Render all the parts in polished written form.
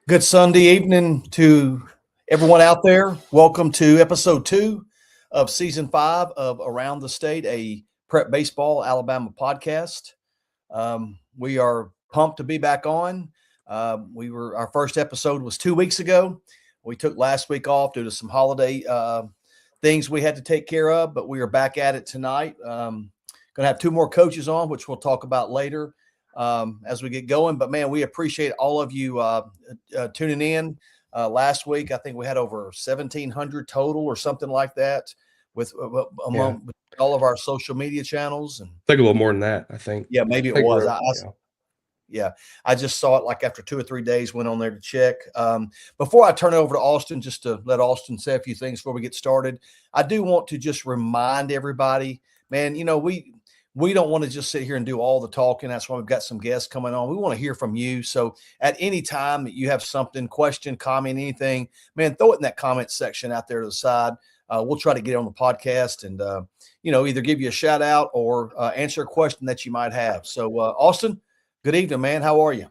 Good Sunday evening to everyone out there. Welcome to episode 2 of season 5 of Around the State, a prep baseball Alabama podcast. We are pumped to be back on. Our first episode was 2 weeks ago. We took last week off due to some holiday things we had to take care of, but we are back at it tonight. Going to have 2 more coaches on, which we'll talk about later as we get going. But man, we appreciate all of you tuning in. Last week, I think we had over 1,700 total or something like that with among all of our social media channels. And I think a little more than that. I think. yeah, maybe it I think was. yeah. I just saw it like after 2 or 3 days, went on there to check. Before I turn it over to Austin, just to let Austin say a few things before we get started, I do want to just remind everybody, man, we don't want to just sit here and do all the talking. That's why we've got some guests coming on. We want to hear from you. So at any time that you have something, question, comment, anything, man, throw it in that comment section out there to the side. We'll try to get it on the podcast and, either give you a shout out or answer a question that you might have. So, Austin, good evening, man. How are you?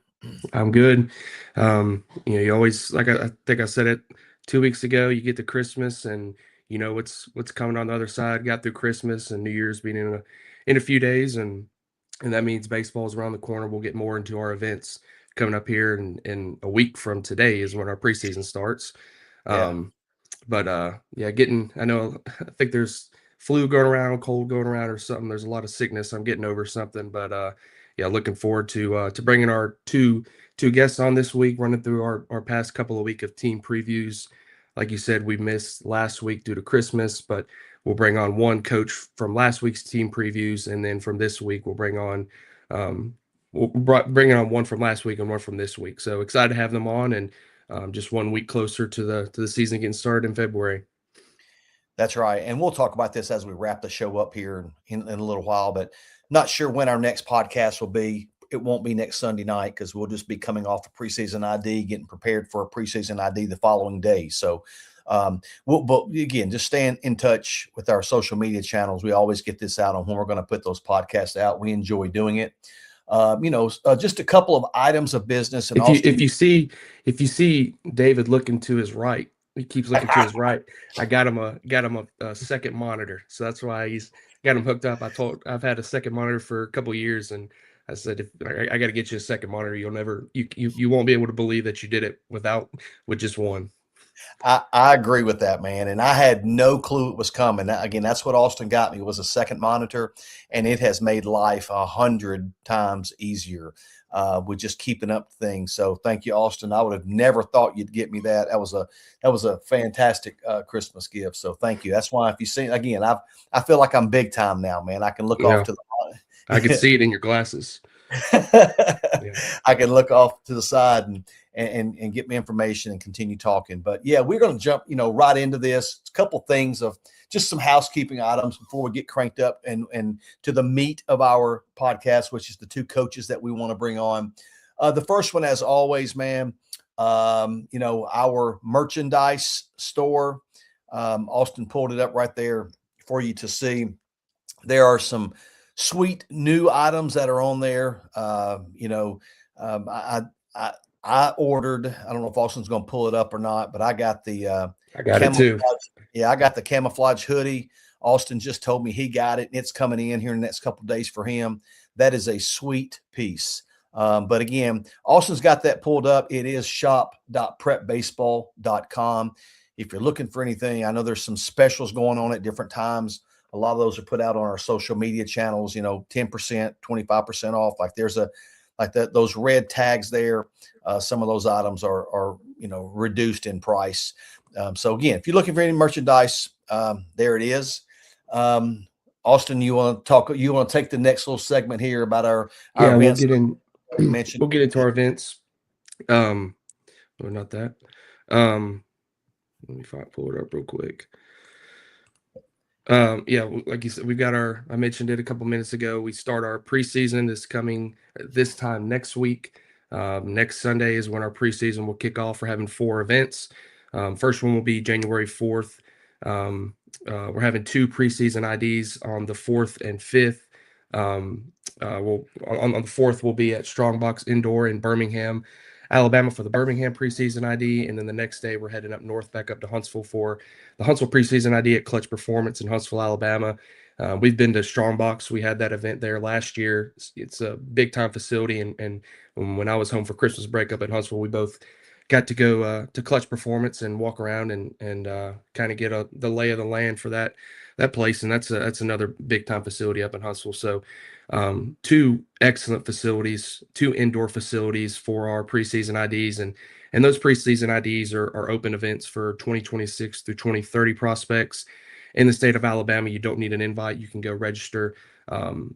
I'm good. You always, like I think I said it 2 weeks ago, you get to Christmas and you know what's coming on the other side. Got through Christmas and New Year's being in a few days, and that means baseball is around the corner. We'll get more into our events coming up here, in a week from today is when our preseason starts. But I know I think there's flu going around, cold going around or something. There's a lot of sickness. I'm getting over something, but looking forward to bringing our two guests on this week, running through our past couple of week of team previews. Like you said, we missed last week due to Christmas, but we'll bring on one coach from last week's team previews, and then from this week we'll bring on one from last week and one from this week. So excited to have them on, and just 1 week closer to the season getting started in February. That's right. And we'll talk about this as we wrap the show up here in a little while, but not sure when our next podcast will be. It won't be next Sunday night because we'll just be coming off a preseason ID, getting prepared for a preseason ID the following day. So but again, just staying in touch with our social media channels. We always get this out on when we're going to put those podcasts out. We enjoy doing it. Just a couple of items of business. And if you see David looking to his right, he keeps looking to his right. I got him a second monitor, so that's why he's got him hooked up. I've had a second monitor for a couple of years, and I said, if I got to get you a second monitor, you won't be able to believe that you did it with just one. I agree with that, man. And I had no clue it was coming. Again, that's what Austin got me, was a second monitor, and it has made life 100 times easier with just keeping up things. So thank you, Austin. I would have never thought you'd get me that. That was a fantastic Christmas gift. So thank you. That's why if you see, again, I feel like I'm big time now, man. I can look off to the I can see it in your glasses. I can look off to the side and get me information and continue talking. But yeah, we're going to jump, right into this. A couple things of just some housekeeping items before we get cranked up and to the meat of our podcast, which is the 2 coaches that we want to bring on. The first one, as always, man, our merchandise store. Austin pulled it up right there for you to see. There are some sweet new items that are on there. I ordered, I don't know if Austin's going to pull it up or not, but I got the I got it too. Yeah, I got the camouflage hoodie. Austin just told me he got it, and it's coming in here in the next couple of days for him. That is a sweet piece. But again, Austin's got that pulled up. It is shop.prepbaseball.com. If you're looking for anything, I know there's some specials going on at different times. A lot of those are put out on our social media channels, 10%, 25% off. Like there's those red tags there. Some of those items are reduced in price. So again, if you're looking for any merchandise, there it is. Austin, you want to take the next little segment here about our events? We'll get into our events. Not that. Let me pull it up real quick. Like you said, I mentioned it a couple minutes ago. We start our preseason this time next week. Next Sunday is when our preseason will kick off. We're having 4 events. First one will be January 4th. We're having 2 preseason IDs on the 4th and 5th. On the 4th, we'll be at Strongbox Indoor in Birmingham, Alabama for the Birmingham preseason ID, and then the next day we're heading up north back up to Huntsville for the Huntsville preseason ID at Clutch Performance in Huntsville, Alabama. We've been to Strongbox. We had that event there last year. It's a big time facility, and when I was home for Christmas break up at Huntsville, we both got to go to Clutch Performance and walk around and kind of get the lay of the land for that place, and that's another big time facility up in Huntsville. So two excellent facilities, two indoor facilities for our preseason IDs, and those preseason IDs are open events for 2026 through 2030 prospects in the state of Alabama. You don't need an invite; you can go register.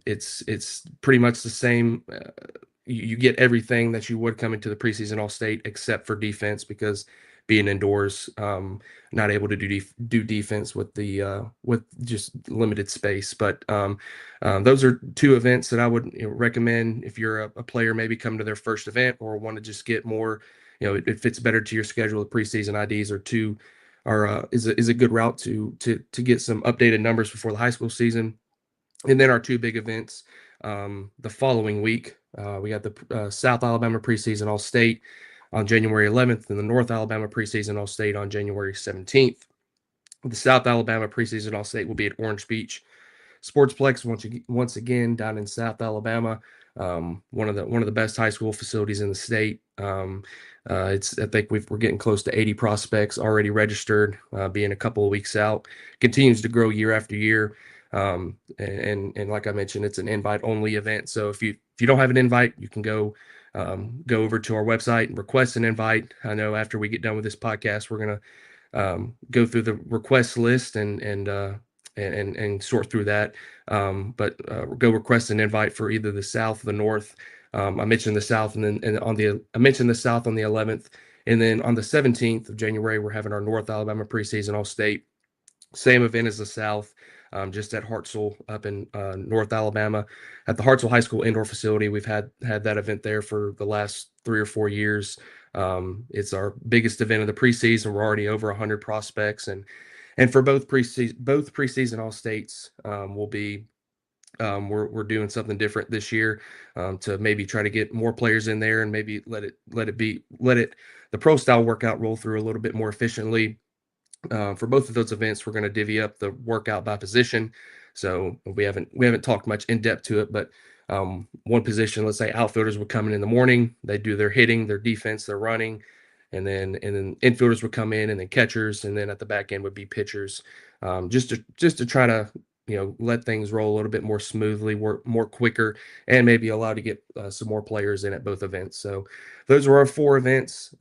It's pretty much the same. You get everything that you would come into the preseason All-State except for defense, because being indoors, not able to do defense with just limited space. But those are two events that I would recommend if you're a player, maybe come to their first event or want to just get more. It fits better to your schedule. The preseason IDs is a good route to get some updated numbers before the high school season. And then our two big events the following week. We got the South Alabama preseason All-State on January 11th and the North Alabama preseason All-State on January 17th. The South Alabama preseason All-State will be at Orange Beach Sportsplex once again down in South Alabama. One of the best high school facilities in the state. I think we're getting close to 80 prospects already registered, being a couple of weeks out. Continues to grow year after year. And like I mentioned, it's an invite only event. So if you don't have an invite, you can go over to our website and request an invite. I know after we get done with this podcast, we're gonna go through the request list and sort through that. But go request an invite for either the South or the North. I mentioned the South, I mentioned the South on the 11th, and then on the 17th of January, we're having our North Alabama preseason All-State. Same event as the South, just at Hartselle up in North Alabama at the Hartselle High School indoor facility. We've had that event there for the last 3 or 4 years. It's our biggest event of the preseason. We're already over 100 prospects, and for both preseason All-States, we're doing something different this year to maybe try to get more players in there and maybe let the pro style workout roll through a little bit more efficiently. For both of those events, we're going to divvy up the workout by position. So we haven't talked much in depth to it, but one position, let's say outfielders would come in the morning, they do their hitting, their defense, their running, and then infielders would come in, and then catchers, and then at the back end would be pitchers, just to try to let things roll a little bit more smoothly, work more quicker, and maybe allow to get some more players in at both events. So those are our 4 events,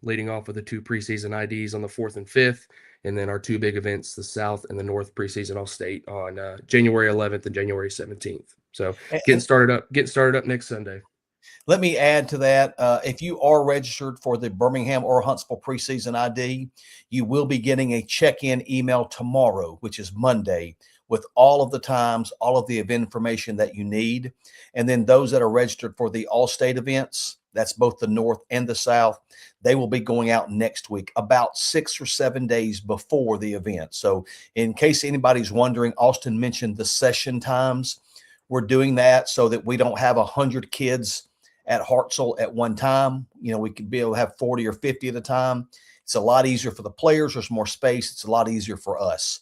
leading off with the 2 preseason IDs on the 4th and 5th, and then our 2 big events, the South and the North preseason All-State on January 11th and January 17th. So getting started up next Sunday. Let me add to that. If you are registered for the Birmingham or Huntsville preseason ID, you will be getting a check-in email tomorrow, which is Monday, with all of the times, all of the event information that you need. And then those that are registered for the All-State events, that's both the North and the South, they will be going out next week, about 6 or 7 days before the event. So in case anybody's wondering, Austin mentioned the session times. We're doing that so that we don't have 100 kids at Hartselle at one time. We could be able to have 40 or 50 at a time. It's a lot easier for the players. There's more space. It's a lot easier for us.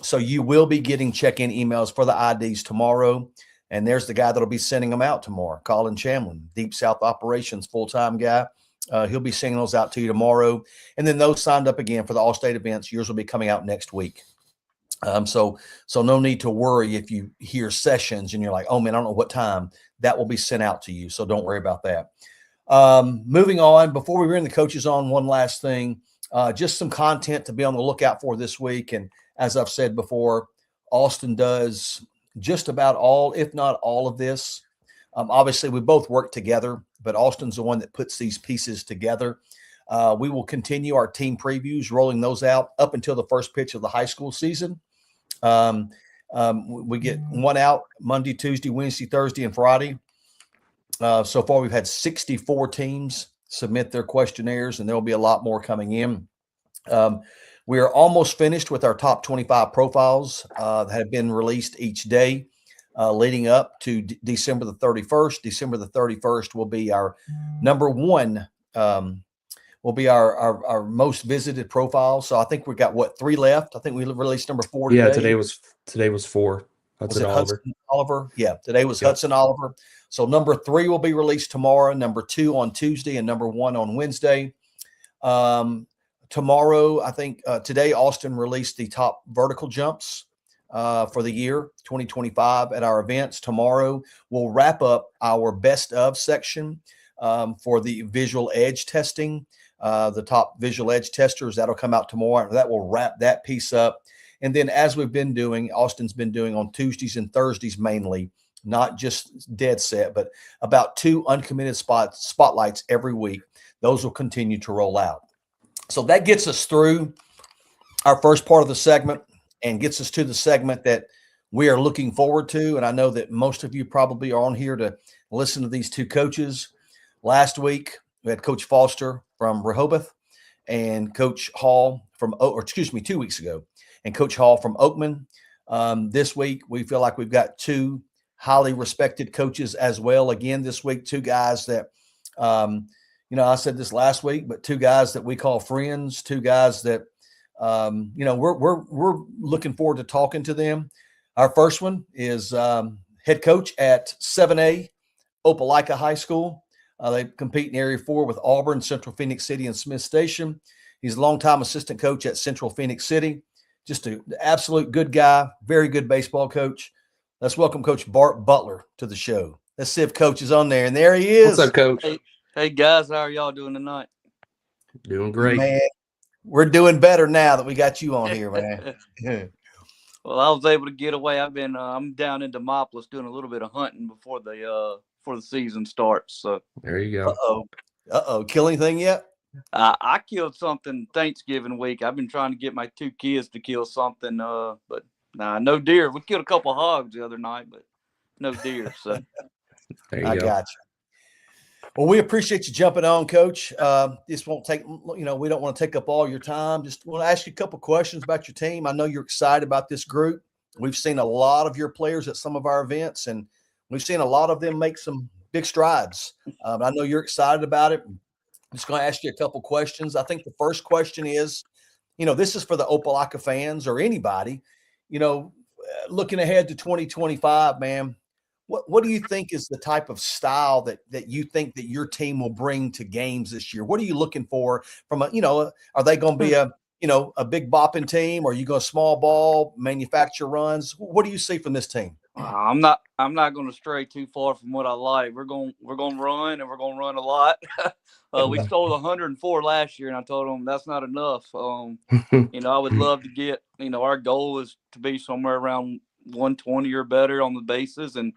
So you will be getting check-in emails for the IDs tomorrow. And there's the guy that'll be sending them out tomorrow, Colin Chamlin, Deep South Operations, full-time guy. He'll be sending those out to you tomorrow. And then those signed up again for the All-State events, yours will be coming out next week. So no need to worry if you hear sessions and you're like, oh man, I don't know what time. That will be sent out to you. So don't worry about that. Moving on, before we bring the coaches on, one last thing, just some content to be on the lookout for this week. And as I've said before, Austin does just about all, if not all of this. Obviously we both work together, but Austin's the one that puts these pieces together. We will continue our team previews, rolling those out up until the first pitch of the high school season. We get one out Monday, Tuesday, Wednesday, Thursday, and Friday. So far, we've had 64 teams submit their questionnaires, and there will be a lot more coming in. We are almost finished with our top 25 profiles that have been released each day. leading up to December the 31st. December the 31st will be our number one, will be our most visited profile. So I think we've got, what, 3 left? I think we released number 4 today. Yeah, today was 4. Was it Oliver. Hudson Oliver? Yeah, today was Hudson Oliver. So number 3 will be released tomorrow, number 2 on Tuesday, and number 1 on Wednesday. Tomorrow, I think today, Austin released the top vertical jumps for the year 2025 at our events. Tomorrow, we'll wrap up our best of section for the visual edge testing. The top visual edge testers, that'll come out tomorrow. That will wrap that piece up. And then, as we've been doing, Austin's been doing on Tuesdays and Thursdays mainly, not just dead set, but about 2 uncommitted spotlights every week. Those will continue to roll out. So that gets us through our first part of the segment and gets us to the segment that we are looking forward to. And I know that most of you probably are on here to listen to these 2 coaches. Last week, we had Coach Foster from Rehoboth and Coach Hall from, 2 weeks ago, and Coach Hall from Oakman. This week, we feel like we've got 2 highly respected coaches as well. Again, this week, 2 guys that, I said this last week, but 2 guys that we call friends, 2 guys that, we're looking forward to talking to them. Our first one is head coach at 7A Opelika High School. They compete in Area 4 with Auburn, Central Phoenix City, and Smith Station. He's a longtime assistant coach at Central Phoenix City. Just an absolute good guy, very good baseball coach. Let's welcome Coach Bart Butler to the show. Let's see if Coach is on there. And there he is. What's up, Coach? Hey guys, how are y'all doing tonight? Doing great. Man, we're doing better now that we got you on here, man. Well, I was able to get away. I'm down in Demopolis doing a little bit of hunting before the season starts. So there you go. Kill anything yet? I killed something Thanksgiving week. I've been trying to get my 2 kids to kill something, but no deer. We killed a couple of hogs the other night, but no deer. So there you go. Got you. Well, we appreciate you jumping on, Coach. This won't take, we don't want to take up all your time. Just want to ask you a couple questions about your team. I know you're excited about this group. We've seen a lot of your players at some of our events, and we've seen a lot of them make some big strides. I know you're excited about it. I'm just going to ask you a couple questions. I think the first question is, this is for the Opelika fans or anybody, looking ahead to 2025, man. What do you think is the type of style that you think that your team will bring to games this year? What are you looking for from are they going to be a big bopping team, or are you going to small ball, manufacture runs? What do you see from this team? I'm not going to stray too far from what I like. We're going to run, and we're going to run a lot. We stole 104 last year, and I told them that's not enough. I would love to get, our goal is to be somewhere around 120 or better on the bases, and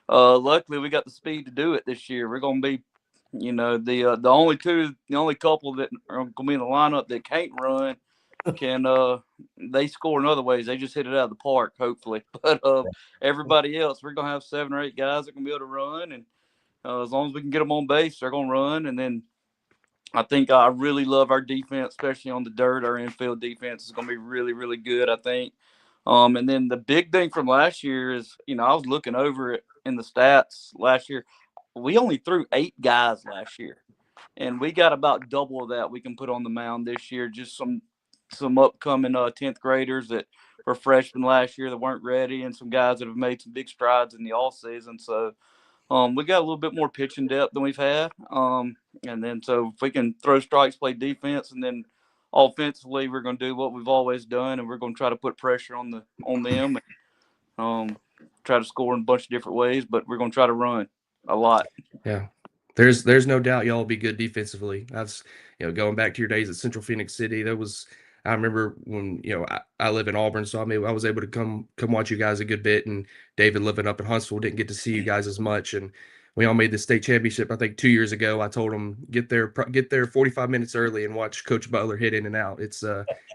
luckily we got the speed to do it this year. We're going to be, the only couple that are going to be in the lineup that can't run they score in other ways. They just hit it out of the park, hopefully. But everybody else, we're going to have 7 or 8 guys that can be able to run, and as long as we can get them on base, they're going to run. And then I think I really love our defense, especially on the dirt. Our infield defense is going to be really, really good, I think. And then the big thing from last year is, I was looking over it in the stats last year. We only threw 8 guys last year, and we got about double of that we can put on the mound this year. Just some upcoming 10th graders that were freshmen last year that weren't ready, and some guys that have made some big strides in the off season. So we got a little bit more pitching depth than we've had. And then so if we can throw strikes, play defense, and then offensively, we're going to do what we've always done, and we're going to try to put pressure on them and try to score in a bunch of different ways, but we're going to try to run a lot. Yeah. There's no doubt y'all will be good defensively. That's, going back to your days at Central Phoenix City, I remember when, I live in Auburn, so I was able to come watch you guys a good bit, and David living up in Huntsville didn't get to see you guys as much, and we all made the state championship, I think 2 years ago. I told them get there 45 minutes early and watch Coach Butler hit in and out. It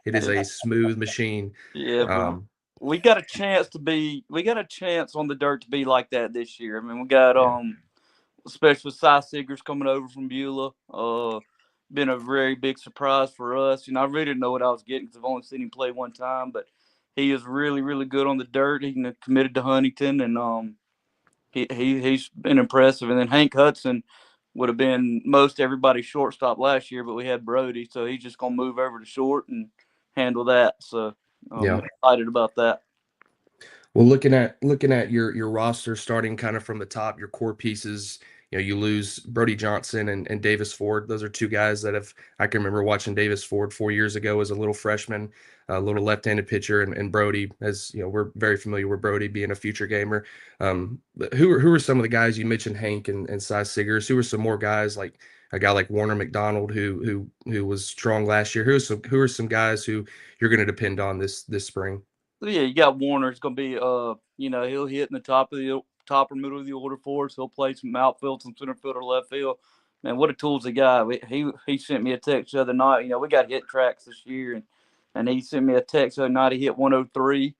is a smooth machine. Yeah, we got a chance on the dirt to be like that this year. I mean, we got especially with Cy Siggers coming over from Beulah. Been a very big surprise for us. I really didn't know what I was getting because I've only seen him play one time, but he is really, really good on the dirt. He's committed to Huntington, and he's been impressive. And then Hank Hudson would have been most everybody's shortstop last year, but we had Brody, so he's just gonna move over to short and handle that. So I'm excited about that. Well, looking at your roster starting kind of from the top, your core pieces, you lose Brody Johnson and Davis Ford. Those are two guys that I can remember watching Davis Ford 4 years ago as a little freshman, a little left-handed pitcher, and Brody, as we're very familiar with Brody being a future gamer. But who are some of the guys you mentioned? Hank and Cy Siggers. Who are some more guys, like a guy like Warner McDonald who was strong last year? Who are some guys who you're going to depend on this spring? So yeah, you got Warner. It's gonna be he'll hit in the top or middle of the order for us. He'll play some outfield, some center field or left field. Man, what a toolsy guy. He sent me a text the other night. We got hit tracks this year, and he sent me a text the other night. He hit 103,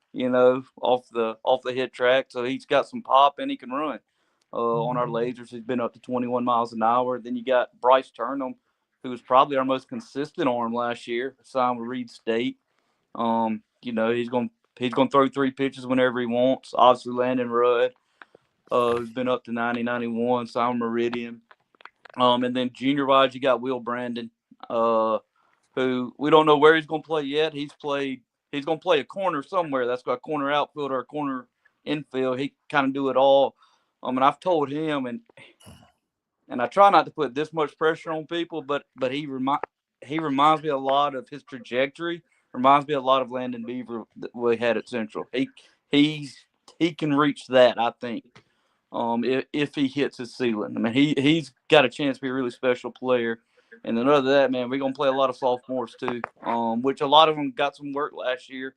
off the hit track. So he's got some pop and he can run. On our lasers, he's been up to 21 miles an hour. Then you got Bryce Turnham, who was probably our most consistent arm last year, signed with Reed State. He's gonna throw 3 pitches whenever he wants. Obviously, Landon Rudd, who's been up to 90, 91, Simon Meridian. And then junior wise, you got Will Brandon, who we don't know where he's gonna play yet. He's gonna play a corner somewhere. That's got a corner outfield or a corner infield. He kind of do it all. And I've told him, and I try not to put this much pressure on people, but he reminds me a lot of his trajectory. Reminds me a lot of Landon Beaver that we had at Central. He can reach that, I think, if he hits his ceiling. I mean, he's got a chance to be a really special player. And then other than that, man, we're gonna play a lot of sophomores too, which a lot of them got some work last year.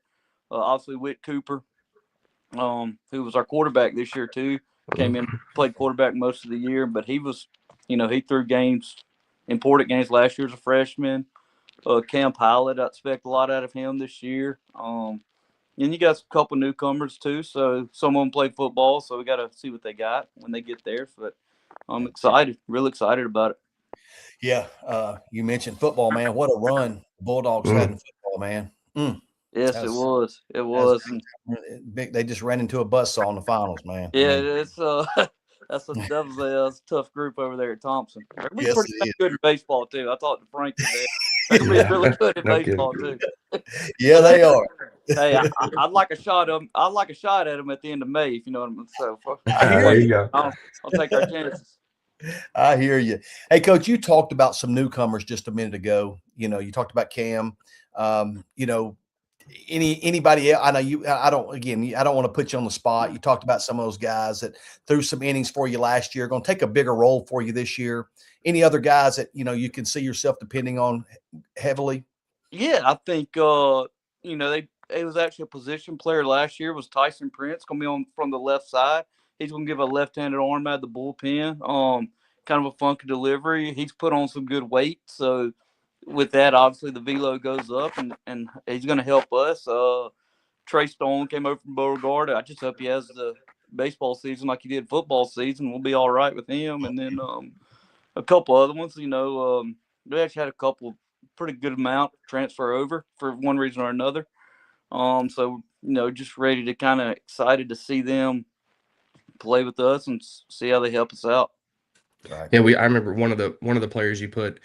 Obviously, Whit Cooper, who was our quarterback this year too, came in, played quarterback most of the year, but he was, he threw important games last year as a freshman. Cam Pilot, I expect a lot out of him this year. And you got a couple newcomers too, so some of them play football, so we got to see what they got when they get there. But I'm excited, real excited about it. Yeah, you mentioned football, man. What a run the Bulldogs had in football, man. Yes, it was. It was. Big. They just ran into a buzzsaw in the finals, man. Yeah, it's that was a tough group over there at Thompson. We're pretty good in baseball too. I talked to Frank today. They're really good at baseball too. Yeah, they are. Hey, I'd like a shot of them. I'd like a shot at them at the end of May, if you know what I mean. So there you go. I'll take our chances. I hear you. Hey, Coach, you talked about some newcomers just a minute ago. You talked about Cam. Anybody else? I know I don't want to put you on the spot. You talked about some of those guys that threw some innings for you last year, going to take a bigger role for you this year. Any other guys that, you can see yourself depending on heavily? Yeah, I think, it was actually a position player last year was Tyson Prince, going to be on from the left side. He's going to give a left-handed arm out of the bullpen. Kind of a funky delivery. He's put on some good weight. So with that, obviously the velo goes up and he's going to help us. Trey Stone came over from Beauregard. I just hope he has the baseball season like he did football season. We'll be all right with him. And then a couple other ones, we actually had a couple pretty good amount transfer over for one reason or another. So, just ready to kind of excited to see them play with us and see how they help us out. Right. Yeah, I remember one of the players you put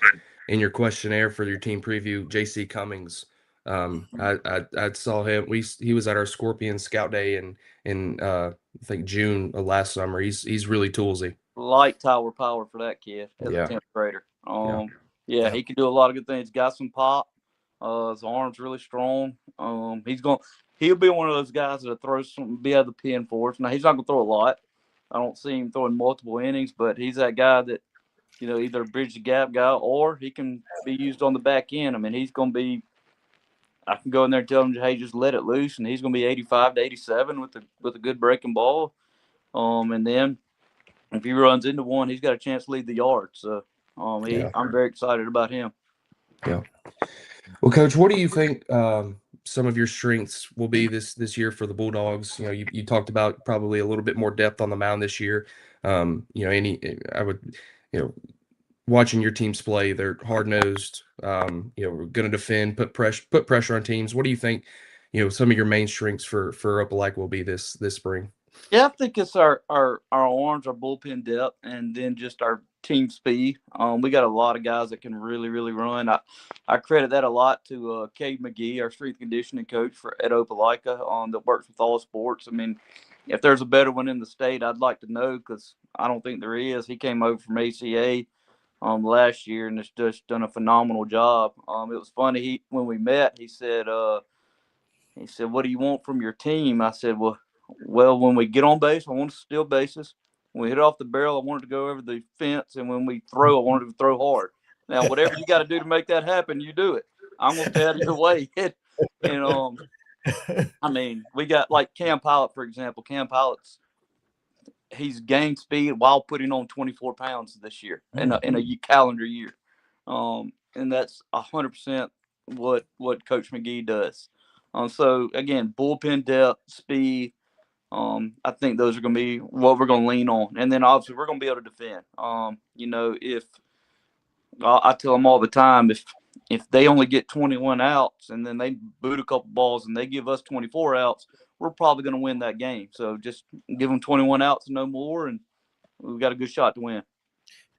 in your questionnaire for your team preview, JC Cummings. I saw him. He was at our Scorpion Scout Day in I think June of last summer. He's really toolsy. Light tower power for that kid as a 10th grader. He can do a lot of good things. Got some pop. His arm's really strong. He'll be one of those guys that throws some, be out of the pen for us. Now he's not gonna throw a lot. I don't see him throwing multiple innings, but he's that guy that, either bridge the gap guy or he can be used on the back end. I mean, he's gonna be. I can go in there and tell him, hey, just let it loose, and he's gonna be 85 to 87 with a good breaking ball. And then if he runs into one, he's got a chance to lead the yard. So I'm very excited about him. Yeah. Well, Coach, what do you think some of your strengths will be this year for the Bulldogs? You talked about probably a little bit more depth on the mound this year. Watching your teams play, they're hard nosed. We're going to defend, put pressure on teams. What do you think? some of your main strengths for Opelika will be this spring? Yeah, I think it's our arms, our bullpen depth, and then just our team speed. We got a lot of guys that can really, really run. I credit that a lot to Cade McGee, our strength conditioning coach at Opelika, that works with all sports. I mean, if there's a better one in the state, I'd like to know, because I don't think there is. He came over from ACA last year and has just done a phenomenal job. It was funny. When we met, he said, "What do you want from your team?" I said, "Well, when we get on base, I want to steal bases. When we hit off the barrel, I want it to go over the fence, and when we throw, I want it to throw hard. Now, whatever you got to do to make that happen, you do it. I'm gonna stay out of your way." And I mean, we got like Cam Pilot, for example. Cam Pilot's he's gained speed while putting on 24 pounds this year in a calendar year, and that's 100% what Coach McGee does. So again, bullpen depth, speed. I think those are going to be what we're going to lean on, and then obviously we're going to be able to defend. If I tell them all the time, if they only get 21 outs and then they boot a couple balls and they give us 24 outs, we're probably going to win that game. So just give them 21 outs and no more, and we've got a good shot to win.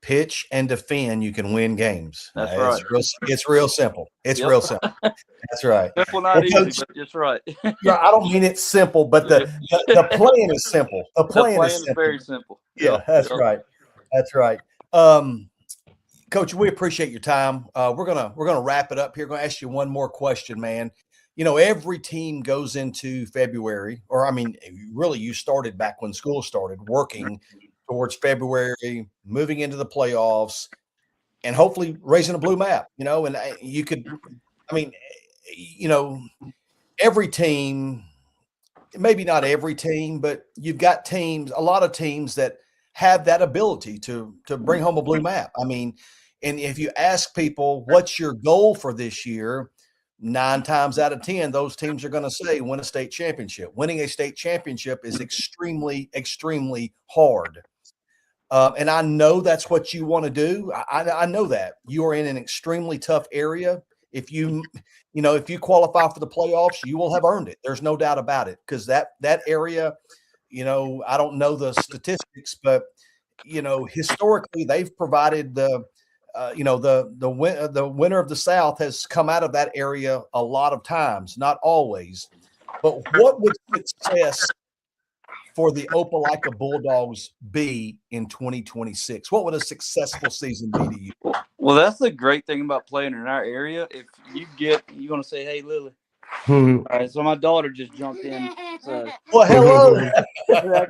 Pitch and defend, you can win games. That's right. It's real simple. It's real simple. That's right. Simple, not easy, but it's right. Yeah, I don't mean it's simple, but the plan is simple. The plan is very simple. Yeah, that's right. That's right. Coach, we appreciate your time. We're gonna wrap it up here. Going to ask you one more question, man. Every team goes into February, or I mean, really, you started back when school started, working towards February, moving into the playoffs, and hopefully raising a blue map. And you could, I mean, every team, maybe not every team, but you've got teams, a lot of teams that have that ability to bring home a blue map. I mean, and if you ask people, what's your goal for this year, 9 times out of 10, those teams are going to say win a state championship. Winning a state championship is extremely, extremely hard. And I know that's what you want to do. I know that you are in an extremely tough area. If you qualify for the playoffs, you will have earned it. There's no doubt about it, because that area, I don't know the statistics, but historically they've provided the winner of the South has come out of that area a lot of times, not always. But what would success for the Opelika Bulldogs be in 2026? What would a successful season be to you? Well, that's the great thing about playing in our area. If you're going to say, "Hey, Lily." All right, so my daughter just jumped in. So, well, hello.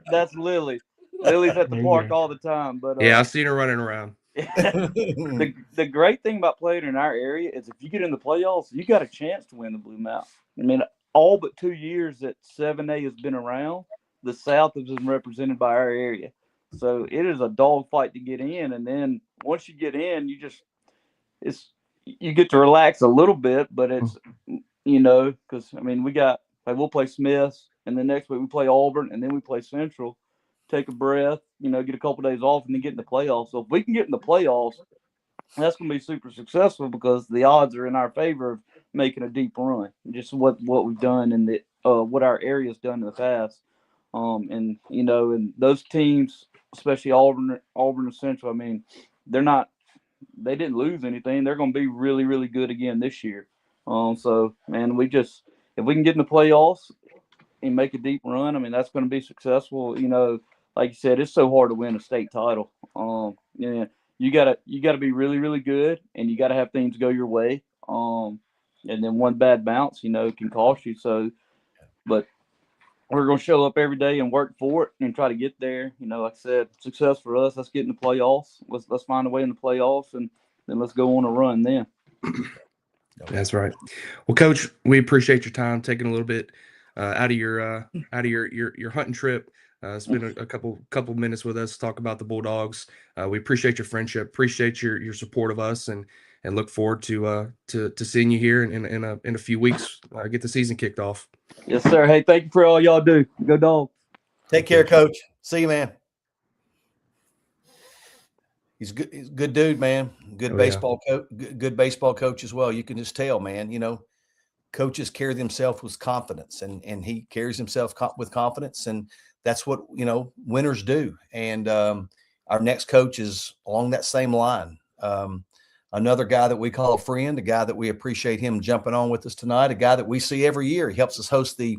That's Lily. Lily's at the park all the time. But yeah, I've seen her running around. The great thing about playing in our area is if you get in the playoffs, you got a chance to win the Blue Mount. I mean, all but 2 years that 7A has been around, the South has been represented by our area. So it is a dogfight to get in, and then once you get in, you get to relax a little bit, but it's because I mean we'll play Smiths, and then next week we play Auburn, and then we play Central. Take a breath, get a couple of days off, and then get in the playoffs. So if we can get in the playoffs, that's going to be super successful, because the odds are in our favor of making a deep run. Just what we've done and what our area's done in the past. And those teams, especially Auburn and Central, I mean, they didn't lose anything. They're going to be really, really good again this year. So man, if we can get in the playoffs and make a deep run, I mean, that's going to be successful. Like you said, it's so hard to win a state title. You gotta be really, really good, and you gotta have things go your way. And then one bad bounce, can cost you. So, but we're gonna show up every day and work for it and try to get there. Like I said, success for us. Let's get in the playoffs. Let's find a way in the playoffs, and then let's go on a run then. That's right. Well, Coach, we appreciate your time, taking a little bit out of your hunting trip. Spend a couple minutes with us, talk about the Bulldogs. We appreciate your friendship, appreciate your support of us, and look forward to seeing you here in a few weeks. Get the season kicked off. Yes, sir. Hey, thank you for all y'all do. Go Dogs. Take care, Coach. See you, man. He's good. He's a good dude, man. Good baseball coach. Good baseball coach as well. You can just tell, man. coaches carry themselves with confidence, and he carries himself with confidence, and that's what winners do. And our next coach is along that same line. Another guy that we call a friend, a guy that we appreciate him jumping on with us tonight, a guy that we see every year. He helps us host the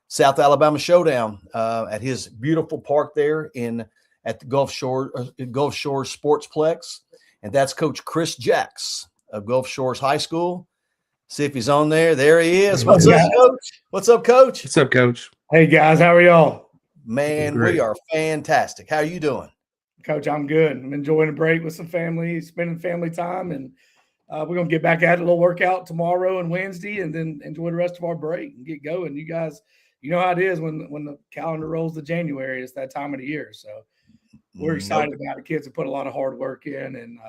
South Alabama Showdown at his beautiful park there at the Gulf Shore Sportsplex, and that's Coach Chris Jacks of Gulf Shores High School. See if he's on there. There he is. What's up, Coach? What's up, Coach? What's up, Coach? Hey, guys. How are y'all? Man, we are fantastic. How are you doing? Coach, I'm good. I'm enjoying a break with some family, spending family time, and we're going to get back at it, a little workout tomorrow and Wednesday, and then enjoy the rest of our break and get going. You guys, you know how it is when the calendar rolls to January. It's that time of the year. So we're excited about it. Kids have put a lot of hard work in, and,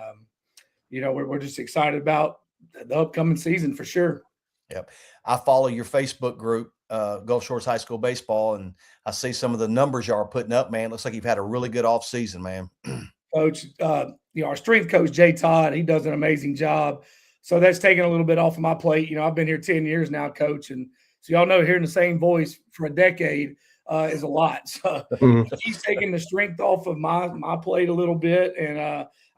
we're just excited about the upcoming season for sure. Yep. I follow your Facebook group, Gulf Shores High School Baseball, and I see some of the numbers y'all are putting up, man. Looks like you've had a really good off season, man. Coach, our strength coach, Jay Todd, he does an amazing job. So that's taken a little bit off of my plate. I've been here 10 years now, Coach. And so y'all know hearing the same voice for a decade is a lot. So he's taking the strength off of my plate a little bit. And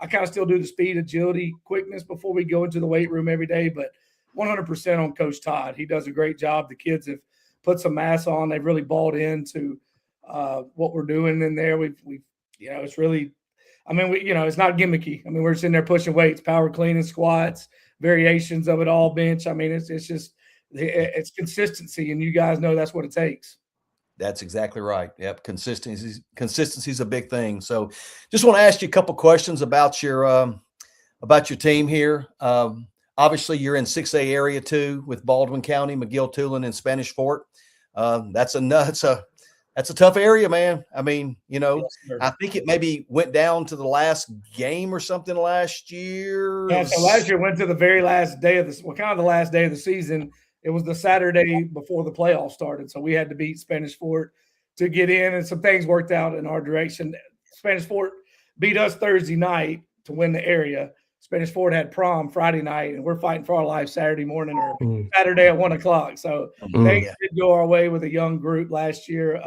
I kind of still do the speed, agility, quickness before we go into the weight room every day. But 100% on Coach Todd. He does a great job. The kids have put some mass on. They've really bought into what we're doing in there. We've it's really, it's not gimmicky. We're sitting there pushing weights, power cleaning, squats, variations of it all, bench. It's just, it's consistency, and you guys know that's what it takes. That's exactly right. Yep. Consistency is a big thing. So just want to ask you a couple questions about your team here. Obviously, you're in 6A area too, with Baldwin County, McGill-Toolen, and Spanish Fort. That's a tough area, man. Yes, I think it maybe went down to the last game or something last year. Yeah, so last year went to the very last day of the last day of the season. It was the Saturday before the playoffs started, so we had to beat Spanish Fort to get in, and some things worked out in our direction. Spanish Fort beat us Thursday night to win the area. Spanish Fort had prom Friday night, and we're fighting for our life Saturday morning or Saturday at 1:00. So things did go our way with a young group last year.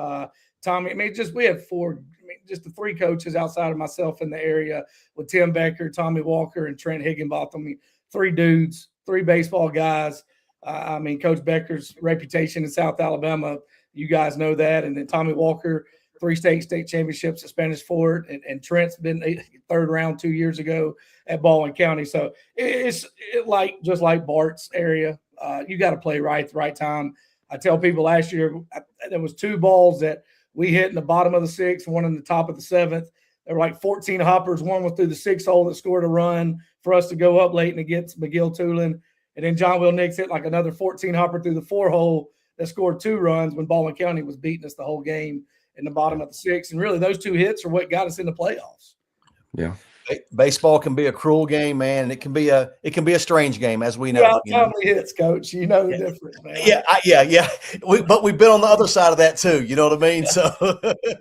Tommy, we had just the three coaches outside of myself in the area with Tim Becker, Tommy Walker, and Trent Higginbotham. Three dudes, three baseball guys. Coach Becker's reputation in South Alabama, you guys know that. And then Tommy Walker, 3 state championships at Spanish Fort, and Trent's been third round 2 years ago at Baldwin County. So it's just like Bart's area. You got to play right at the right time. I tell people last year there was 2 balls that we hit in the bottom of the 6th, one in the top of the 7th. There were like 14 hoppers. One was through the 6 hole that scored a run for us to go up late and against McGill-Toolen. And then John Will Nix hit like another 14 hopper through the 4 hole that scored 2 runs when Baldwin County was beating us the whole game in the bottom of the 6th. And really those 2 hits are what got us in the playoffs. Yeah. Baseball can be a cruel game, man, and it can be a strange game, as we know. Timely hits, Coach. You know the difference, man. Yeah. But we've been on the other side of that too. You know what I mean? So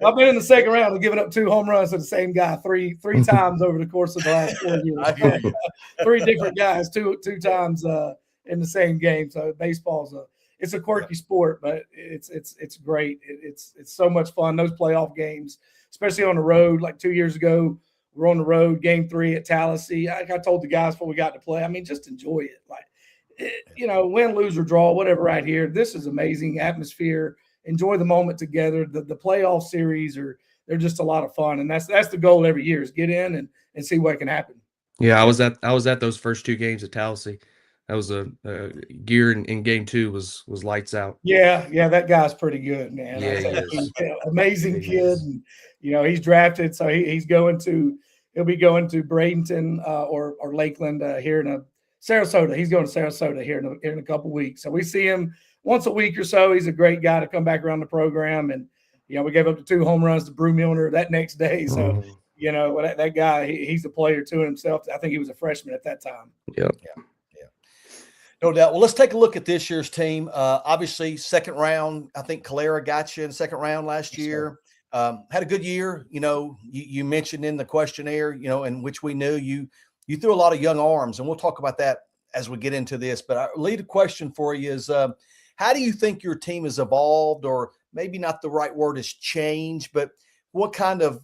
I've been in the second round and giving up 2 home runs to the same guy three times over the course of the last 4 years. 3 different guys, two times in the same game. So baseball's it's a quirky sport, but it's great. It's so much fun. Those playoff games, especially on the road. Like 2 years ago, we're on the road, game 3 at Tallahassee. I told the guys before we got to play, just enjoy it. Win, lose, or draw, whatever right here. This is amazing atmosphere. Enjoy the moment together. The playoff series they're just a lot of fun. And that's the goal every year is get in and see what can happen. Yeah, I was at those first 2 games at Tallahassee. That was a gear in game 2 was lights out. Yeah, that guy's pretty good, man. Yeah, amazing kid. And, he's drafted, so he'll be going to Bradenton or Lakeland here in Sarasota. He's going to Sarasota here in a couple weeks. So we see him once a week or so. He's a great guy to come back around the program, and we gave up the 2 home runs to Brew Milner that next day. So that guy, he's a player too himself. I think he was a freshman at that time. Yep. Yeah. No doubt. Well, let's take a look at this year's team. Obviously, second round, I think Calera got you in the second round last year. Had a good year. You mentioned in the questionnaire, in which we knew you threw a lot of young arms, and we'll talk about that as we get into this, but our lead question for you is, how do you think your team has evolved, or maybe not the right word is change, but what kind of,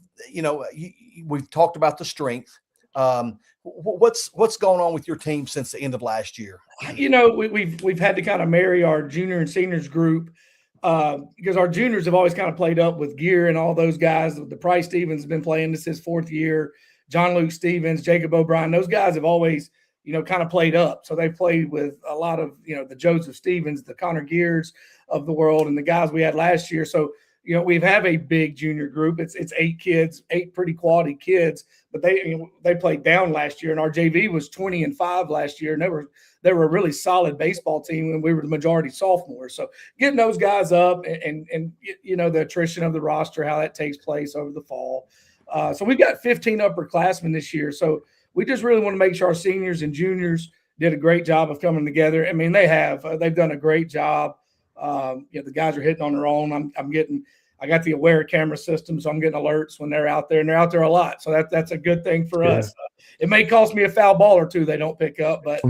we've talked about the strength. What's going on with your team since the end of last year? We've had to kind of marry our junior and seniors group because our juniors have always kind of played up with Gear and all those guys. The Price Stevens has been playing, this is his 4th year. John Luke Stevens, Jacob O'Brien, those guys have always, kind of played up. So they played with a lot of, the Joseph Stevens, the Connor Gears of the world, and the guys we had last year. So, we have a big junior group. It's 8 kids, 8 pretty quality kids, but they played down last year, and our JV was 20-5 last year, and they were a really solid baseball team, and we were the majority sophomores. So getting those guys up and the attrition of the roster, how that takes place over the fall. So we've got 15 upperclassmen this year. So we just really want to make sure our seniors and juniors did a great job of coming together. I mean, they've done a great job. The guys are hitting on their own. I got the aware camera system, so I'm getting alerts when they're out there, and they're out there a lot. So that's a good thing for us. It may cost me a foul ball or two they don't pick up, but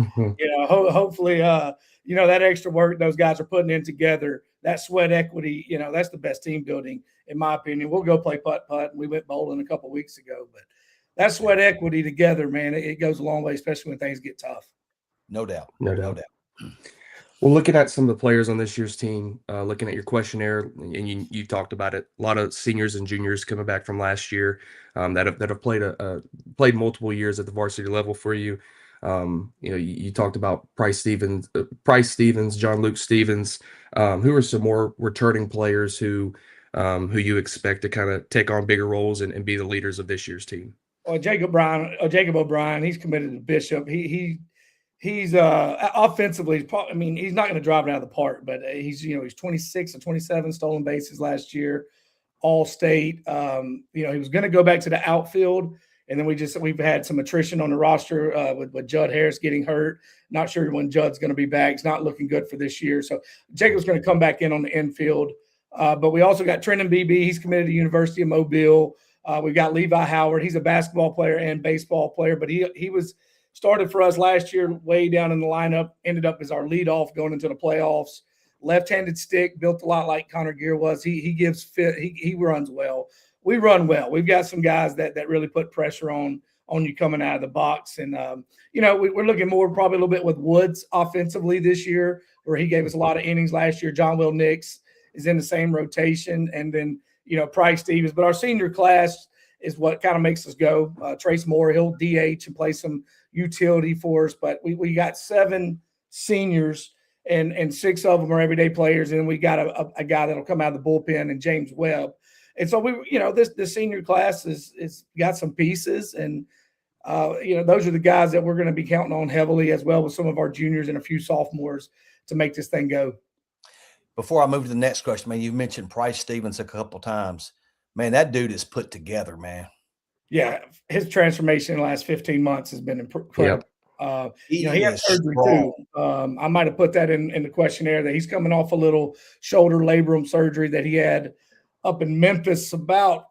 hopefully, that extra work those guys are putting in together, that sweat equity, that's the best team building, in my opinion. We'll go play putt-putt. We went bowling a couple of weeks ago, but that sweat equity together, man, it goes a long way, especially when things get tough. No doubt. Well, looking at some of the players on this year's team, looking at your questionnaire, and you talked about it, a lot of seniors and juniors coming back from last year that have played multiple years at the varsity level for you. You talked about Price Stevens, John Luke Stevens. Who are some more returning players who you expect to kind of take on bigger roles and be the leaders of this year's team? Well, Jacob O'Brien, he's committed to Bishop. He's offensively, he's not going to drive it out of the park, but he's 26 and 27 stolen bases last year, all state. He was going to go back to the outfield, and then we've had some attrition on the roster with Judd Harris getting hurt. Not sure when Judd's going to be back. It's not looking good for this year. So Jacob's going to come back in on the infield. But we also got Trenton Beebe. He's committed to University of Mobile. We've got Levi Howard. He's a basketball player and baseball player, but he was started for us last year way down in the lineup, ended up as our leadoff going into the playoffs. Left-handed stick, built a lot like Connor Gear was. He gives fit. He runs well. We run well. We've got some guys that really put pressure on you coming out of the box. And, we're looking more probably a little bit with Woods offensively this year, where he gave us a lot of innings last year. John Will Nix is in the same rotation. And then, Price Stevens. But our senior class is what kind of makes us go. Trace Moore, he'll DH and play some utility for us. But we got 7 seniors, and 6 of them are everyday players. And we got a guy that'll come out of the bullpen, and James Webb. And so this senior class is got some pieces, and those are the guys that we're going to be counting on heavily, as well with some of our juniors and a few sophomores to make this thing go. Before I move to the next question, man, you mentioned Price Stevens a couple times. Man, that dude is put together, man. Yeah, his transformation in the last 15 months has been incredible. Yep. He had surgery strong too. I might have put that in the questionnaire that he's coming off a little shoulder labrum surgery that he had up in Memphis about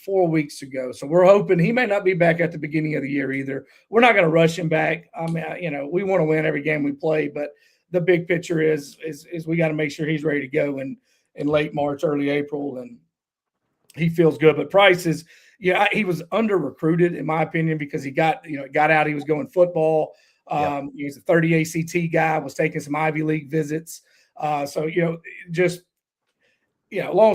4 weeks ago. So we're hoping he may not be back at the beginning of the year either. We're not going to rush him back. I mean, we want to win every game we play, but the big picture is we got to make sure he's ready to go in late March, early April, and he feels good. But Price is, he was under recruited in my opinion, because he got out. He was going football. Yep. He was a 30 ACT guy, was taking some Ivy League visits. Long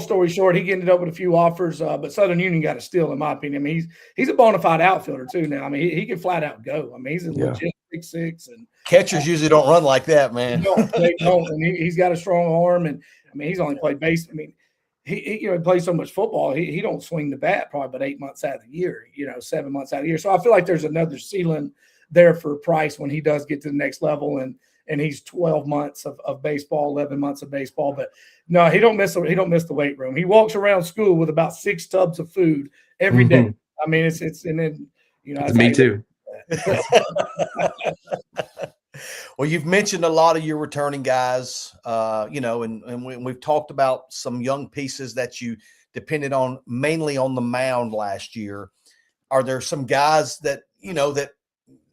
story short, he ended up with a few offers, but Southern Union got a steal, in my opinion. I mean, he's a bona fide outfielder too now. I mean, he can flat out go. I mean, he's a legit 6'6", and catchers usually don't run like that, man. They don't. And he's got a strong arm, and I mean, he's only played base. I mean, he plays so much football. He don't swing the bat probably but 8 months out of the year. 7 months out of the year. So I feel like there's another ceiling there for Price when he does get to the next level, and he's 12 months of baseball, 11 months of baseball. But no, he don't miss the weight room. He walks around school with about 6 tubs of food every day. I mean, it's and then it's me too. Well, you've mentioned a lot of your returning guys, and we've talked about some young pieces that you depended on mainly on the mound last year. Are there some guys that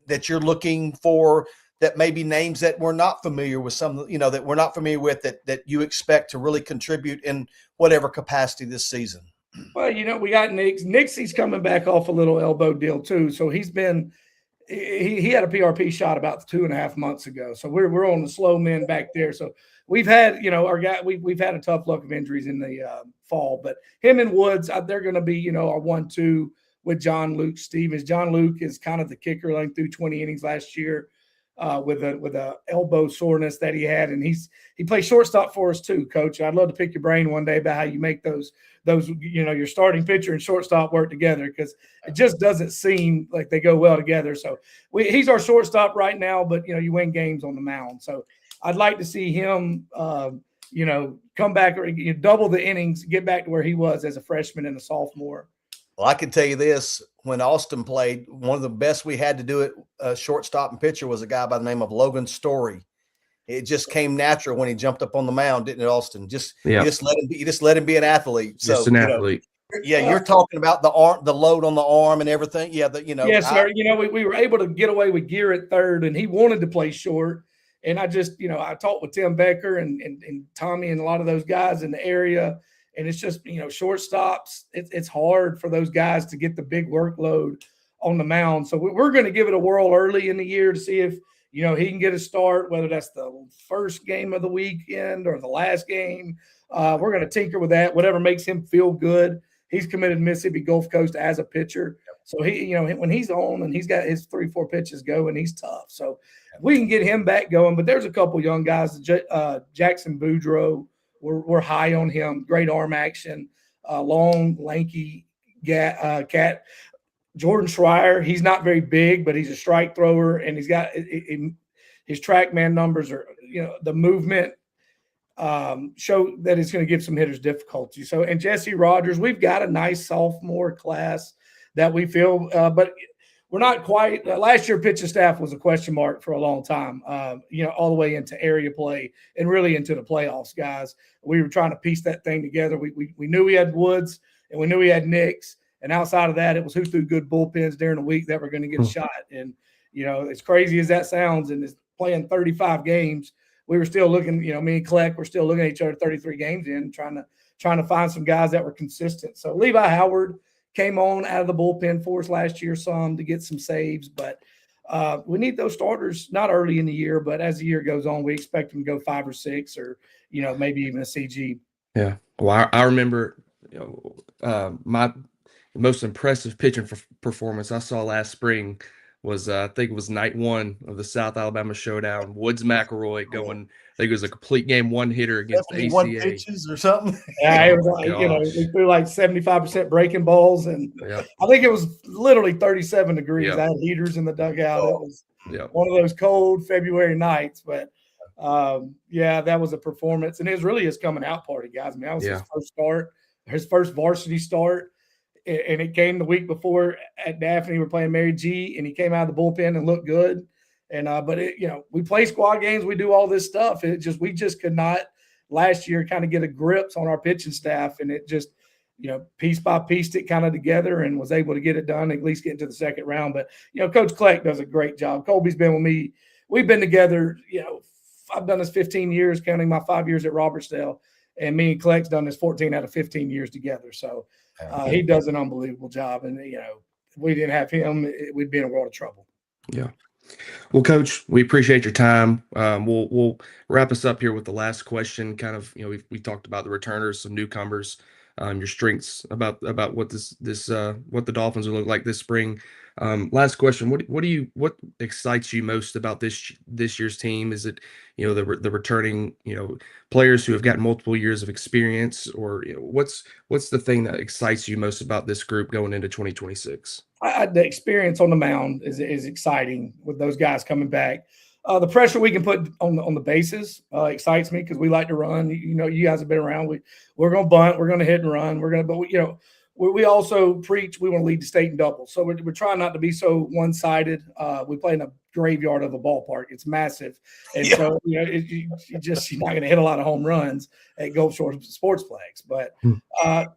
that you're looking for that maybe names that we're not familiar with, some, you know, that we're not familiar with, that you expect to really contribute in whatever capacity this season? Well, you know, we got Nix. Nixie's coming back off a little elbow deal too. So he had a PRP shot about 2.5 months ago. So we're on the slow mend back there. So we've had, you know, our guy, we've had a tough luck of injuries in the fall, but him and Woods, they're going to be, you know, our 1-2 with John Luke Stevens. John Luke is kind of the kicker, like through 20 innings last year with a elbow soreness that he had, and he plays shortstop for us too, Coach. I'd love to pick your brain one day about how you make those you know, your starting pitcher and shortstop work together, because it just doesn't seem like they go well together. So he's our shortstop right now, but you know, you win games on the mound. So I'd like to see him, you know, come back or double the innings, get back to where he was as a freshman and a sophomore. Well, I can tell you this: when Austin played, one of the best we had to do it shortstop and pitcher was a guy by the name of Logan Story. It just came natural when he jumped up on the mound, didn't it, Austin? You just let him be an athlete. Just an athlete. You're talking about the arm, the load on the arm and everything. Yeah, Yes, sir. You know, we were able to get away with Gear at third, and he wanted to play short. And I just, you know, I talked with Tim Becker and Tommy and a lot of those guys in the area, and it's just, you know, shortstops, it's hard for those guys to get the big workload on the mound. So we're going to give it a whirl early in the year to see if, you know, he can get a start, whether that's the first game of the weekend or the last game. We're going to tinker with that, whatever makes him feel good. He's committed to Mississippi Gulf Coast as a pitcher. So he, you know, when he's on and he's got his 3-4 pitches going, he's tough. So we can get him back going. But there's a couple young guys. Jackson Boudreaux, we're high on him. Great arm action, long, lanky cat. Jordan Schreier, he's not very big, but he's a strike thrower, and he's got his TrackMan numbers are, you know, the movement show that it's going to give some hitters difficulty. So, and Jesse Rogers, we've got a nice sophomore class that we feel, but we're not quite. Last year, pitching staff was a question mark for a long time, you know, all the way into area play and really into the playoffs, guys. We were trying to piece that thing together. We knew we had Woods and we knew we had Nix. And outside of that, it was who threw good bullpens during the week that were going to get a shot. And, you know, as crazy as that sounds, and it's playing 35 games, we were still looking, you know, me and Kleck were still looking at each other 33 games in, trying to find some guys that were consistent. So Levi Howard came on out of the bullpen for us last year some to get some saves. But we need those starters, not early in the year, but as the year goes on, we expect them to go 5 or 6 or, you know, maybe even a CG. Yeah. Well, I remember, you know, my most impressive pitching performance I saw last spring was I think it was night 1 of the South Alabama Showdown. Woods McElroy going, I think it was a complete game 1 hitter against the ACA. Pitches or something. Yeah, it was like, you know, we threw like 75% breaking balls, and I think it was literally 37 degrees. I had heaters in the dugout. It was one of those cold February nights, but yeah, that was a performance, and it was really his coming out party, guys. I mean, that was his first start, his first varsity start. And it came the week before at Daphne. We're playing Mary G, and he came out of the bullpen and looked good. And but it, you know, we play squad games, we do all this stuff. We just could not last year kind of get a grips on our pitching staff, and it just, you know, piece by piece it kind of together and was able to get it done, at least get into the second round. But you know, Coach Kleck does a great job. Colby's been with me. We've been together. You know, I've done this 15 years, counting my 5 years at Robertsdale, and me and Kleck's done this 14 out of 15 years together. So. He does an unbelievable job, and you know, if we didn't have him, we'd be in a world of trouble. Yeah. Well, Coach, we appreciate your time. We'll wrap us up here with the last question. Kind of, you know, we talked about the returners, some newcomers, your strengths about what what the Dolphins will look like this spring. Last question: what excites you most about this year's team? Is it, you know, the returning, you know, players who have got multiple years of experience, or you know, what's the thing that excites you most about this group going into 2026? The experience on the mound is exciting with those guys coming back. The pressure we can put on the bases excites me because we like to run. You know, you guys have been around. We're going to bunt. We're going to hit and run. But you know, we also preach we want to lead the state in doubles. So we're trying not to be so one-sided. We play in a graveyard of a ballpark. It's massive. And so, you know, you're not going to hit a lot of home runs at Gulf Shore Sportsplex. But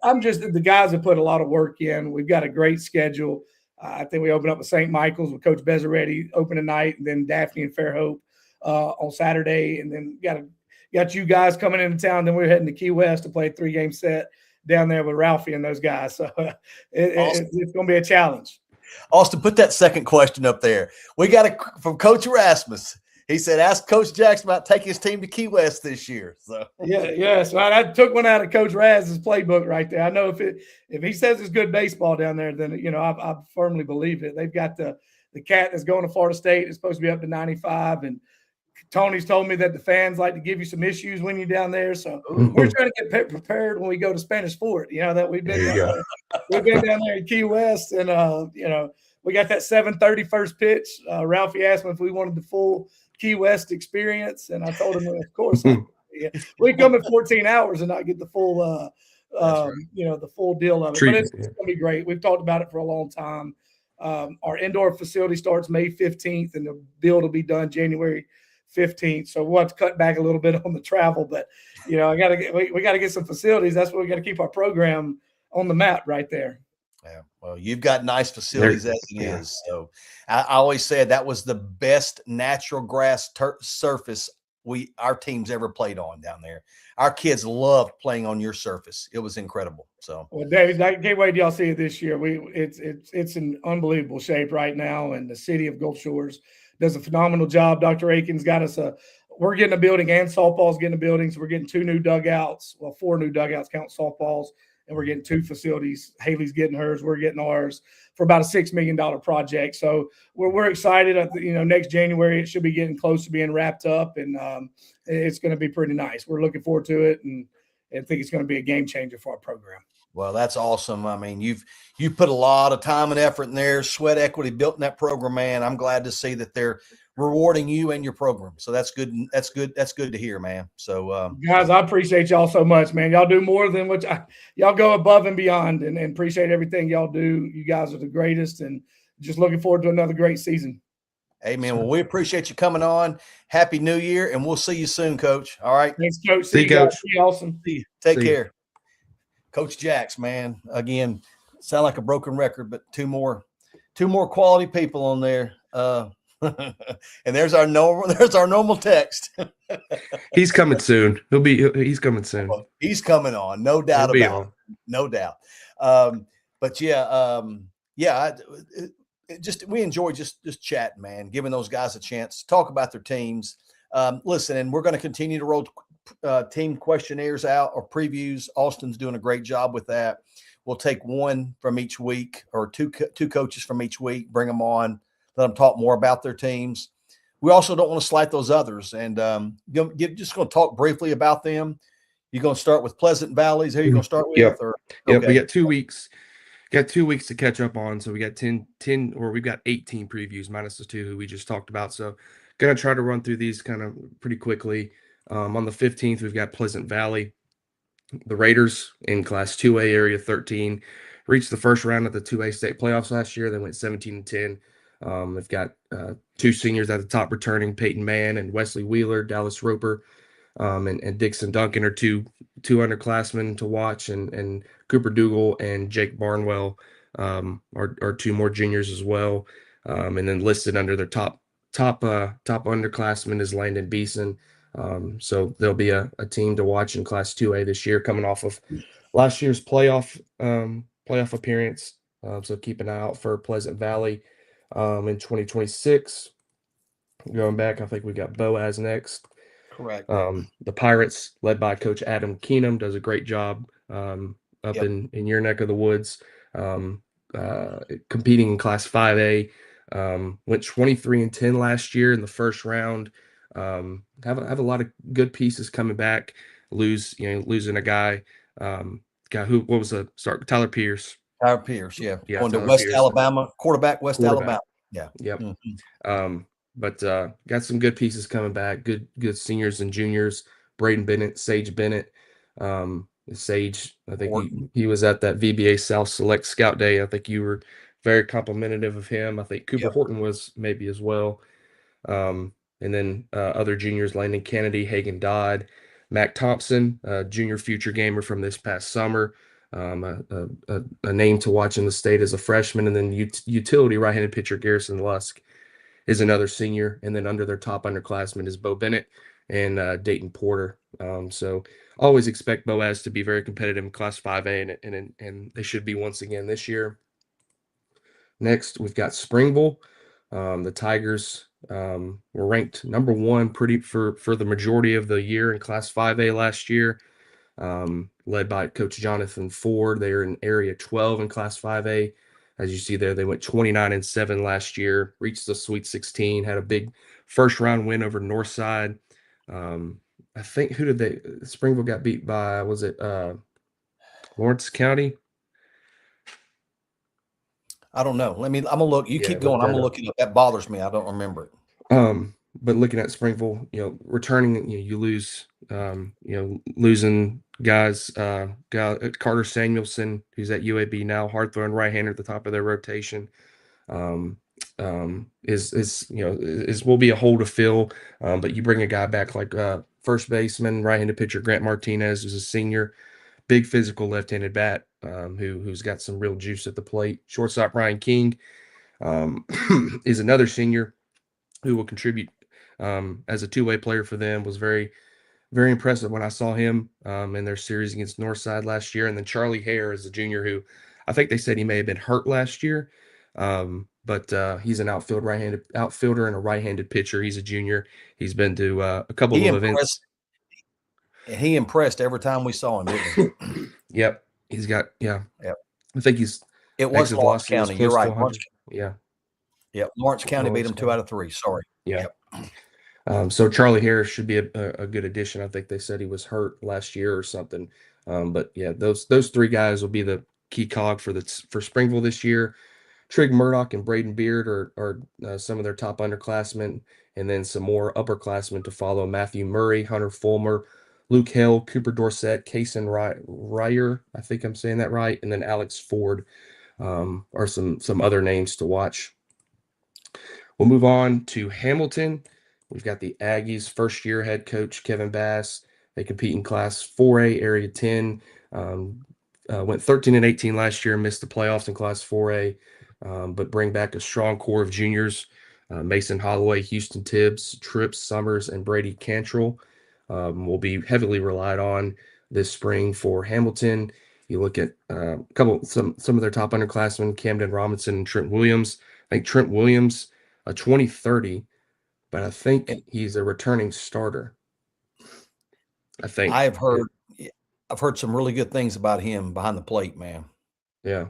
I'm just – the guys have put a lot of work in. We've got a great schedule. I think we open up with St. Michael's with Coach Bezzaretti open tonight, and then Daphne and Fairhope on Saturday, and then got you guys coming into town. Then we're heading to Key West to play a 3-game set down there with Ralphie and those guys. So it's going to be a challenge. Austin, put that second question up there. We got it from Coach Erasmus. He said, ask Coach Jackson about taking his team to Key West this year. So So I took one out of Coach Raz's playbook right there. I know if he says it's good baseball down there, then I firmly believe it. They've got the cat that's going to Florida State. It's supposed to be up to 95, and Tony's told me that the fans like to give you some issues when you're down there. So we're trying to get prepared when we go to Spanish Fort. That we've been down there in Key West, and we got that 7:30 first pitch. Ralphie asked me if we wanted the full Key West experience, and I told him, of course, we come in 14 hours and not get the full, the full deal of it. But it's going to be great. We've talked about it for a long time. Our indoor facility starts May 15th, and the build will be done January 15th. So we'll have to cut back a little bit on the travel, but we got to get some facilities. That's what we got to keep our program on the map right there. Yeah, well, you've got nice facilities as it is. So I always said that was the best natural grass surface our teams ever played on down there. Our kids loved playing on your surface. It was incredible. So, well, David, I can't wait till y'all see it this year. It's in unbelievable shape right now, and the city of Gulf Shores does a phenomenal job. Dr. Aiken's got us we're getting a building, and softball's getting a building. So we're getting 2 new dugouts. Well, 4 new dugouts, count softballs. And we're getting 2 facilities. Haley's getting hers. We're getting ours for about a $6 million project. So we're excited. Next January, it should be getting close to being wrapped up, and it's going to be pretty nice. We're looking forward to it, and I think it's going to be a game changer for our program. Well, that's awesome. I mean, you've put a lot of time and effort in there, sweat equity built in that program, man. I'm glad to see that they're rewarding you and your program. So that's good. That's good. That's good to hear, man. So guys, I appreciate y'all so much, man. Y'all do more than y'all go above and beyond, and appreciate everything y'all do. You guys are the greatest, and just looking forward to another great season. Amen. Well, we appreciate you coming on. Happy New Year, and we'll see you soon, Coach. All right. Thanks, Coach. See you, Coach. See you, awesome. See you. Take care. Coach Jacks, man. Again, sound like a broken record, but two more quality people on there. And there's our normal text. He's coming soon. He's coming soon. Well, he's coming on, no doubt about it. No doubt. But we enjoy just chatting, man, giving those guys a chance to talk about their teams. Listen, and we're going to continue to roll team questionnaires out or previews. Austin's doing a great job with that. We'll take one from each week, or two coaches from each week, bring them on, let them talk more about their teams. We also don't want to slight those others, and just going to talk briefly about them. You're going to start with Pleasant Valleys. Who are you going to start with? Yep. We got 2 weeks. Got 2 weeks to catch up on. So we got 10, or we've got 18 previews minus the 2 who we just talked about. So going to try to run through these kind of pretty quickly. On the 15th, we've got Pleasant Valley. The Raiders in Class 2A Area 13 reached the first round of the 2A state playoffs last year. They went 17-10. They've got 2 seniors at the top returning, Peyton Mann and Wesley Wheeler. Dallas Roper and Dixon Duncan are two underclassmen to watch, and Cooper Dougal and Jake Barnwell are 2 more juniors as well. And then listed under their top underclassmen is Landon Beeson. So there'll be a team to watch in Class 2A this year, coming off of last year's playoff appearance. So keep an eye out for Pleasant Valley in 2026. Going back, I think we got Boaz next. Correct. The Pirates, led by Coach Adam Keenum, does a great job up in your neck of the woods, competing in Class 5A. Went 23-10 last year in the first round. Have a lot of good pieces coming back. Losing a guy who, what was the start? Tyler Pierce. Tyler Pierce, yeah. Going to Tyler West Pierce. Alabama, quarterback, Alabama. Yeah. Yep. Mm-hmm. But got some good pieces coming back. Good seniors and juniors. Braden Bennett, Sage Bennett. Sage, I think he was at that VBA South Select Scout Day. I think you were very complimentary of him. I think Cooper Horton was maybe as well. And then other juniors, Landon Kennedy, Hagen Dodd, Mac Thompson, junior future gamer from this past summer. A name to watch in the state as a freshman. And then utility right-handed pitcher Garrison Lusk is another senior. And then under their top underclassmen is Bo Bennett and Dayton Porter. So always expect Boaz to be very competitive in Class 5A, and they should be once again this year. Next, we've got Springville. The Tigers were ranked number one for the majority of the year in Class 5A last year, led by Coach Jonathan Ford. They are in Area 12 in Class 5A. As you see there, they went 29-7 last year, reached the Sweet 16, had a big first-round win over Northside. I think Springville got beat by, was it Lawrence County? I don't know. I'm gonna look. You keep going. I'm gonna look it up. That bothers me. I don't remember it. But looking at Springville, returning, you lose, losing guys, Carter Samuelson, who's at UAB now, hard throwing right-hander at the top of their rotation, will be a hole to fill. But you bring a guy back like first baseman, right-handed pitcher Grant Martinez, who's a senior, big physical left-handed bat, who's got some real juice at the plate. Shortstop Ryan King is another senior who will contribute as a two-way player for them. Was very, very impressive when I saw him in their series against Northside last year. And then Charlie Hare is a junior who I think they said he may have been hurt last year, but he's an outfielder and a right-handed pitcher. He's a junior. He's been to a couple of events. He impressed every time we saw him, didn't he? Yep. He's got, Yep. I think he's. It was Lawrence County. You're right. Yeah. Yep. Lawrence County beat him 2 out of 3. Sorry. Yeah. Yep. So Charlie Harris should be a good addition. I think they said he was hurt last year or something. But yeah, those three guys will be the key cog for Springville this year. Trig Murdoch and Braden Beard are some of their top underclassmen, and then some more upperclassmen to follow: Matthew Murray, Hunter Fulmer, Luke Hill, Cooper Dorsett, Kaysen Ryer, I think I'm saying that right, and then Alex Ford are some other names to watch. We'll move on to Hamilton. We've got the Aggies first-year head coach Kevin Bass. They compete in Class 4A, Area 10. Went 13-18 last year, missed the playoffs in Class 4A, but bring back a strong core of juniors: Mason Holloway, Houston Tibbs, Trips Summers, and Brady Cantrell. Will be heavily relied on this spring for Hamilton. You look at some of their top underclassmen: Camden Robinson and Trent Williams. I think Trent Williams, a 2030, but I think he's a returning starter. I think I've heard some really good things about him behind the plate, man. Yeah.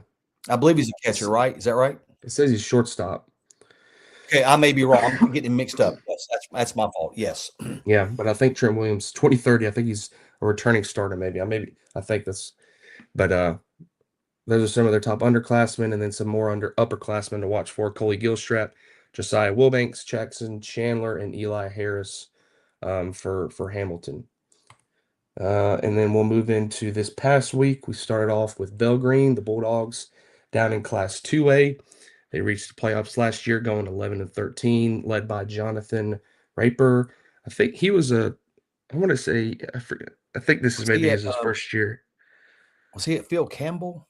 I believe he's a catcher, right? Is that right? It says he's shortstop. Okay, I may be wrong. I'm getting him mixed up. Yes, that's my fault. Yes. Yeah, but I think Trent Williams, 2030, I think he's a returning starter. I think that's. But those are some of their top underclassmen, and then some more upperclassmen to watch for: Coley Gilstrap, Josiah Wilbanks, Jackson Chandler, and Eli Harris for Hamilton. And then we'll move into this past week. We started off with Belgreen, the Bulldogs, down in Class 2A. They reached the playoffs last year, going 11-13, led by Jonathan Raper. I think he was I forget. I think this is maybe his first year. Was he at Phil Campbell?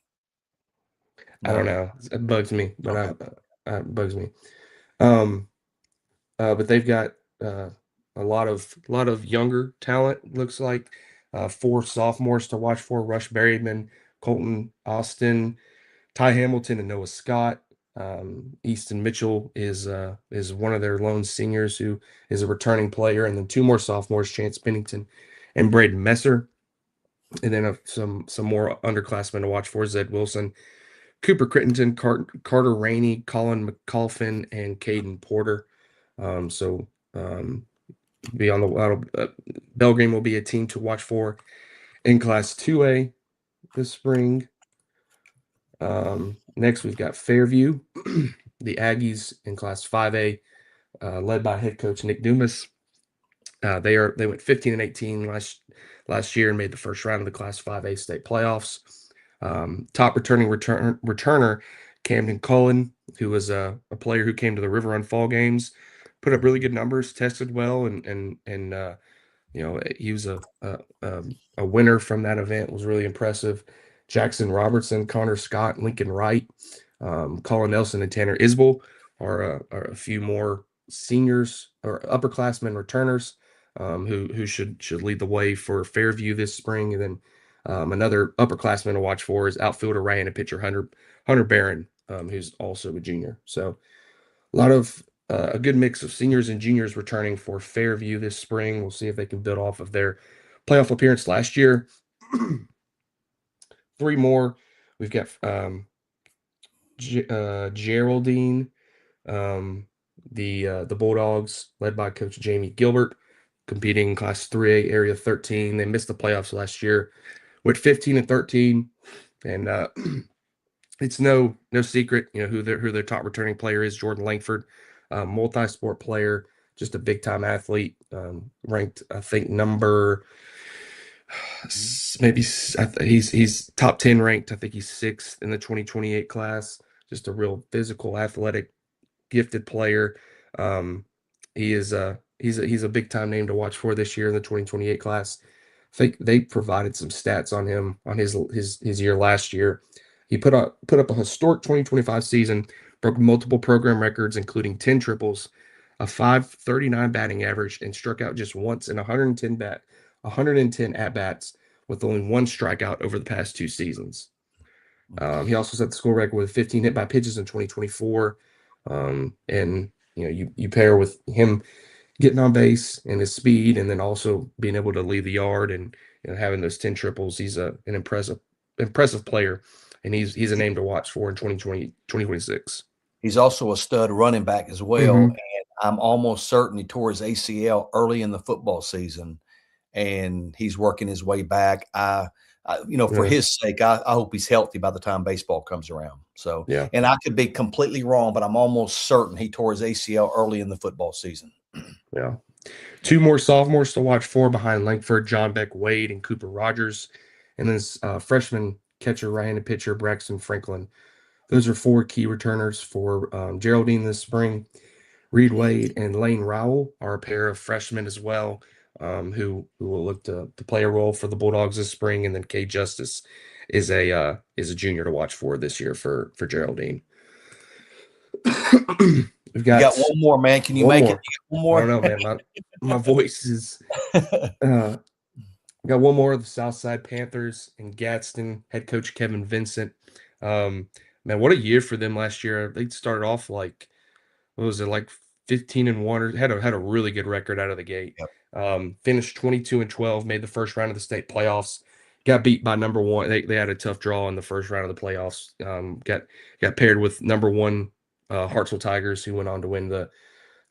No. I don't know. It bugs me, but it bugs me. But they've got a lot of younger talent. Looks like 4 sophomores to watch for: Rush Berryman, Colton Austin, Ty Hamilton, and Noah Scott. Easton Mitchell is one of their lone seniors who is a returning player, and then 2 more sophomores: Chance Pennington and Braden Messer. And then some more underclassmen to watch for: Zed Wilson, Cooper Crittenton, Carter Rainey, Colin McColphin, and Caden Porter. Be on the Belgreen will be a team to watch for in Class 2A this spring. Next, we've got Fairview, the Aggies in Class 5A, led by head coach Nick Dumas. They went 15-18 last year and made the first round of the Class 5A state playoffs. Top returner Camden Cullen, who was a player who came to the River Run Fall games, put up really good numbers, tested well, and he was a winner from that event. Was really impressive. Jackson Robertson, Connor Scott, Lincoln Wright, Colin Nelson, and Tanner Isbell are a few more seniors or upperclassmen returners who should lead the way for Fairview this spring. And then another upperclassman to watch for is outfielder Ryan and pitcher Hunter Barron, who's also a junior. So a lot of a good mix of seniors and juniors returning for Fairview this spring. We'll see if they can build off of their playoff appearance last year. 3 more. We've got Geraldine, the Bulldogs, led by Coach Jamie Gilbert, competing in Class 3A Area 13. They missed the playoffs last year, went 15-13, and it's no secret, who their top returning player is. Jordan Langford, multi-sport player, just a big time athlete, ranked I think number maybe he's top 10 ranked. I think he's 6th in the 2028 class. Just a real physical, athletic, gifted player. He's a big time name to watch for this year in the 2028 class. I think they provided some stats on him on his year last year. He put up a historic 2025 season, broke multiple program records, including 10 triples, a .539 batting average, and struck out just once in 110 at-bats with only 1 strikeout over the past 2 seasons. He also set the school record with 15 hit by pitches in 2024. And you pair with him getting on base and his speed, and then also being able to lead the yard and having those 10 triples. He's an impressive player, and he's a name to watch for in 2026. He's also a stud running back as well, and I'm almost certain he tore his ACL early in the football season, and he's working his way back. For his sake, I hope he's healthy by the time baseball comes around. So, yeah. And I could be completely wrong, but I'm almost certain he tore his ACL early in the football season. Yeah. 2 more sophomores to watch for behind Langford, John Beck Wade, and Cooper Rogers. And then freshman catcher, right-handed pitcher, Braxton Franklin. Those are 4 key returners for Geraldine this spring. Reed Wade and Lane Rowell are a pair of freshmen as well, who will look to play a role for the Bulldogs this spring. And then Kay Justice is a junior to watch for this year for Geraldine. You got one more, man. Can you make it? One more? I don't know, man. My voice is got one more of the Southside Panthers and Gadsden head coach Kevin Vincent. Man, what a year for them last year. They started off like 15-1, or had a really good record out of the gate. Yep. Finished 22-12, made the first round of the state playoffs. Got beat by number 1. They had a tough draw in the first round of the playoffs. Got paired with number 1 Hartsville Tigers, who went on to win the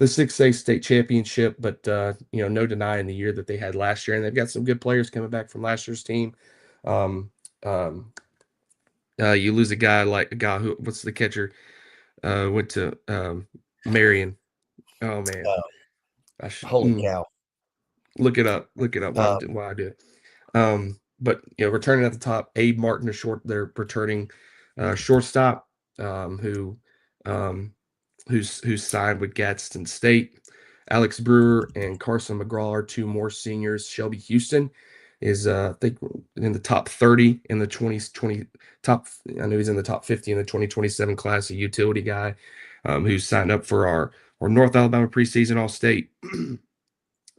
6A state championship. But no denying the year that they had last year, and they've got some good players coming back from last year's team. You lose a guy who, what's the catcher? Went to Marion. Oh man, holy cow! Look it up while I do it. But returning at the top, Abe Martin, their returning shortstop, who's signed with Gadsden State. Alex Brewer and Carson McGraw are 2 more seniors. Shelby Houston is I think in the top 30 in the 2020 top. I know he's in the top 50 in the 2027 class, a utility guy who's signed up for our North Alabama preseason All-State.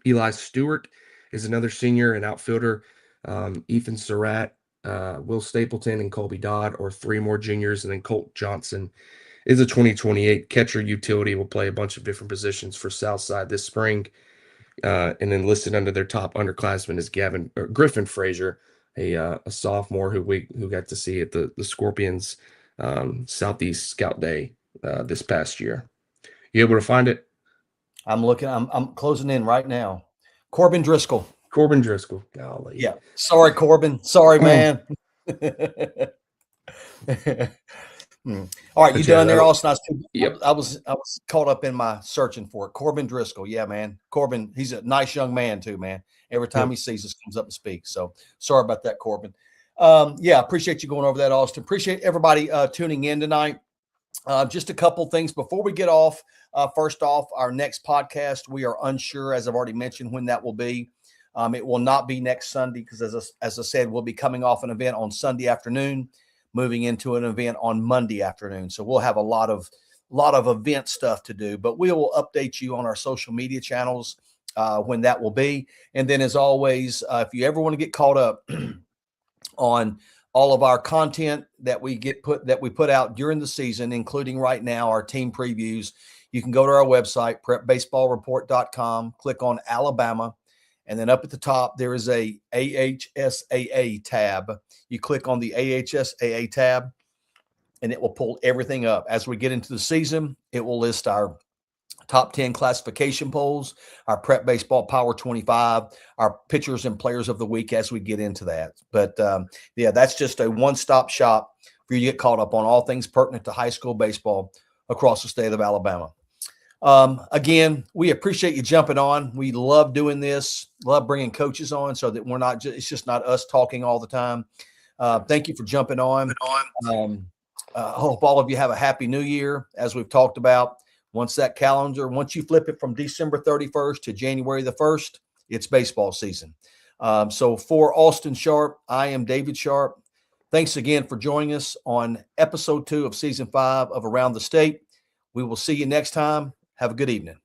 Eli Stewart is another senior and outfielder. Ethan Surratt, Will Stapleton, and Colby Dodd are 3 more juniors, and then Colt Johnson is a 2028 catcher utility. Will play a bunch of different positions for Southside this spring. And then listed under their top underclassmen is Griffin Frazier, a sophomore who got to see at the Scorpions Southeast Scout Day this past year. You able to find it? I'm looking. I'm closing in right now. Corbin Driscoll. Golly. Yeah. Sorry, Corbin. Sorry, man. All right, you done there, Austin? I was caught up in my searching for it. Corbin Driscoll. Yeah, man. Corbin, he's a nice young man too, man. Every time he sees us, comes up and speaks. So sorry about that, Corbin. Appreciate you going over that, Austin. Appreciate everybody tuning in tonight. Just a couple things before we get off. First off, our next podcast, we are unsure, as I've already mentioned, when that will be. It will not be next Sunday because, as I said, we'll be coming off an event on Sunday afternoon, moving into an event on Monday afternoon. So we'll have a lot of event stuff to do, but we will update you on our social media channels when that will be. And then, as always, if you ever want to get caught up on all of our content that we put out during the season, including right now our team previews, you can go to our website, prepbaseballreport.com, click on Alabama, and then up at the top there is a AHSAA tab. You click on the AHSAA tab, and it will pull everything up. As we get into the season, it will list our top 10 classification polls, our Prep Baseball Power 25, our pitchers and players of the week as we get into that. But yeah, that's just a one-stop shop for you to get caught up on all things pertinent to high school baseball across the state of Alabama. Again, we appreciate you jumping on. We love doing this, love bringing coaches on so that it's just not us talking all the time. Thank you for jumping on. I hope all of you have a happy new year, as we've talked about. Once you flip it from December 31st to January the 1st, it's baseball season. So for Austin Sharp, I am David Sharp. Thanks again for joining us on episode 2 of season 5 of Around the State. We will see you next time. Have a good evening.